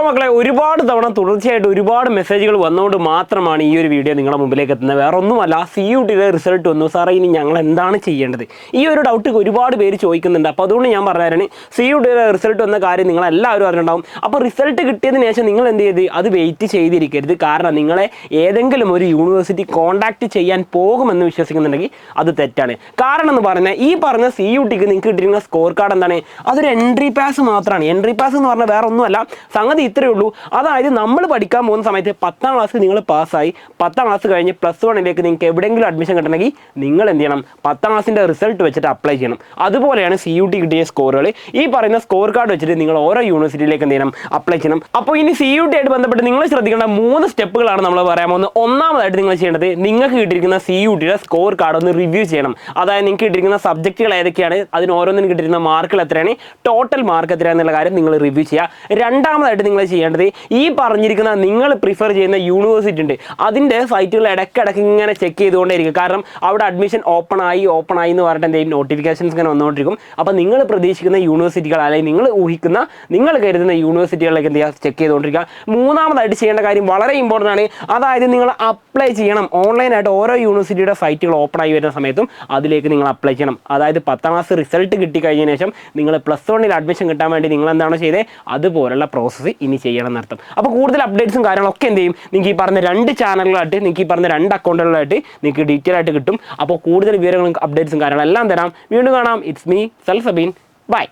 Hello മക്കളെ, ഒരുപാട് തവണ തുടർച്ചയായിട്ട് ഒരുപാട് മെസ്സേജുകൾ വന്നുകൊണ്ട് മാത്രമാണ് ഈ ഒരു വീഡിയോ നിങ്ങളുടെ മുമ്പിലേക്ക് എത്തുന്നത്. വേറെ ഒന്നുമല്ല, CUTയുടെ റിസൾട്ട് വന്നു സാറേ, ഇനി ഞങ്ങൾ എന്താണ് ചെയ്യേണ്ടത്? ഈ ഒരു ഡൗട്ട് ഒരുപാട് പേര് ചോദിക്കുന്നുണ്ട്. അപ്പോൾ അതുകൊണ്ട് ഞാൻ പറഞ്ഞുതരാണ്, CUTയുടെ റിസൾട്ട് വന്ന കാര്യം നിങ്ങളെല്ലാവരും അറിഞ്ഞിട്ടുണ്ടാവും. അപ്പോൾ റിസൾട്ട് കിട്ടിയതിന് ശേഷം നിങ്ങൾ എന്ത് ചെയ്ത് അത് വെയിറ്റ് ചെയ്തിരിക്കരുത്. കാരണം നിങ്ങളെ ഏതെങ്കിലും ഒരു യൂണിവേഴ്സിറ്റി കോൺടാക്ട് ചെയ്യാൻ പോകുമെന്ന് വിശ്വസിക്കുന്നുണ്ടെങ്കിൽ അത് തെറ്റാണ്. കാരണം എന്ന് പറഞ്ഞാൽ ഈ പറഞ്ഞ CUTക്ക് നിങ്ങൾക്ക് കിട്ടിയിരുന്ന സ്കോർ കാർഡ് എന്താണ്? അതൊരു എൻട്രി പാസ് മാത്രമാണ്. എൻട്രി പാസ് എന്ന് പറഞ്ഞാൽ വേറെ ഒന്നുമല്ല, സംഗതി ഇത്രയേ ഉള്ളൂ. അതായത് നമ്മൾ പഠിക്കാൻ പോകുന്ന സമയത്ത് 10ാം ക്ലാസ് നിങ്ങൾ പാസ്സായി, 10ാം ക്ലാസ് കഴിഞ്ഞ് +1 നിങ്ങൾക്ക് എവിടെയെങ്കിലും അഡ്മിഷൻ കിട്ടണമെങ്കിൽ നിങ്ങൾ എന്ത് ചെയ്യണം? 10ാം ക്ലാസിൻ്റെ റിസൾട്ട് വെച്ചിട്ട് അപ്ലൈ ചെയ്യണം. അതുപോലെയാണ് CUT കിട്ടിയ സ്കോറുകൾ. ഈ പറയുന്ന സ്കോർ കാർഡ് വെച്ചിട്ട് നിങ്ങൾ ഓരോ യൂണിവേഴ്സിറ്റിയിലേക്ക് എന്ത് ചെയ്യണം? അപ്ലൈ ചെയ്യണം. അപ്പോൾ ഇനി CUT ആയിട്ട് ബന്ധപ്പെട്ട് നിങ്ങൾ ശ്രദ്ധിക്കേണ്ട 3 സ്റ്റെപ്പുകളാണ് നമ്മൾ പറയാൻ പോകുന്നത്. ഒന്നാമതായിട്ട് നിങ്ങൾ ചെയ്യേണ്ടത്, നിങ്ങൾക്ക് കിട്ടിയിരിക്കുന്ന CUTയുടെ സ്കോർ കാർഡ് ഒന്ന് റിവ്യൂ ചെയ്യണം. അതായത് നിങ്ങൾക്ക് കിട്ടിയിരിക്കുന്ന സബ്ജക്റ്റുകൾ ഏതൊക്കെയാണ്, അതിന് ഓരോന്നിനും കിട്ടിയിരുന്ന മാർക്കുകൾ എത്രയാണ്, ടോട്ടൽ മാർക്ക് എത്രയാണെന്നുള്ള കാര്യം നിങ്ങൾ റിവ്യൂ ചെയ്യുക. രണ്ടാമതായിട്ട് നിങ്ങൾ ചെയ്യേണ്ടത്, ഈ പറഞ്ഞിരിക്കുന്ന നിങ്ങൾ പ്രിഫർ ചെയ്യുന്ന യൂണിവേഴ്സിറ്റി ഉണ്ട്, അതിൻ്റെ സൈറ്റുകൾ ഇടയ്ക്കിടയ്ക്ക് ഇങ്ങനെ ചെക്ക് ചെയ്തുകൊണ്ടേയിരിക്കും. കാരണം അവിടെ അഡ്മിഷൻ ഓപ്പൺ ആയി എന്ന് പറഞ്ഞിട്ട് എന്തെങ്കിലും നോട്ടിഫിക്കേഷൻസ് ഇങ്ങനെ വന്നുകൊണ്ടിരിക്കും. അപ്പോൾ നിങ്ങൾ പ്രതീക്ഷിക്കുന്ന യൂണിവേഴ്സിറ്റികൾ, അല്ലെങ്കിൽ നിങ്ങൾ ഊഹിക്കുന്ന, നിങ്ങൾ കരുതുന്ന യൂണിവേഴ്സിറ്റികളിലേക്ക് എന്ത് ചെയ്യുക? ചെക്ക് ചെയ്തുകൊണ്ടിരിക്കുക. മൂന്നാമതായിട്ട് ചെയ്യേണ്ട കാര്യം വളരെ ഇമ്പോർട്ടൻ്റ് ആണ്. അതായത് നിങ്ങൾ അപ്ലൈ ചെയ്യണം. ഓൺലൈനായിട്ട് ഓരോ യൂണിവേഴ്സിറ്റിയുടെ സൈറ്റുകൾ ഓപ്പൺ ആയി വരുന്ന സമയത്തും അതിലേക്ക് നിങ്ങൾ അപ്ലൈ ചെയ്യണം. അതായത് 10ാം ക്ലാസ് റിസൾട്ട് കിട്ടിക്കഴിഞ്ഞതിന് ശേഷം നിങ്ങൾ +1 അഡ്മിഷൻ കിട്ടാൻ വേണ്ടി നിങ്ങൾ എന്താണോ ചെയ്തത് അതുപോലുള്ള പ്രോസസ്സ് ഇനി ചെയ്യണം എന്നർത്ഥം. അപ്പോൾ കൂടുതൽ അപ്ഡേറ്റ്സും കാര്യങ്ങളൊക്കെ എന്ത് ചെയ്യും? നിങ്ങൾക്ക് ഈ പറഞ്ഞ 2 ചാനലുകളായിട്ട്, നിങ്ങൾക്ക് ഈ പറഞ്ഞ 2 അക്കൗണ്ടുകളായിട്ട് നിങ്ങൾക്ക് ഡീറ്റെയിൽ ആയിട്ട് കിട്ടും. അപ്പോൾ കൂടുതൽ വിവരങ്ങളും അപ്ഡേറ്റ്സും കാര്യങ്ങളും എല്ലാം തരാം. വീണ്ടും കാണാം. It's me Salsabeen. ബൈ.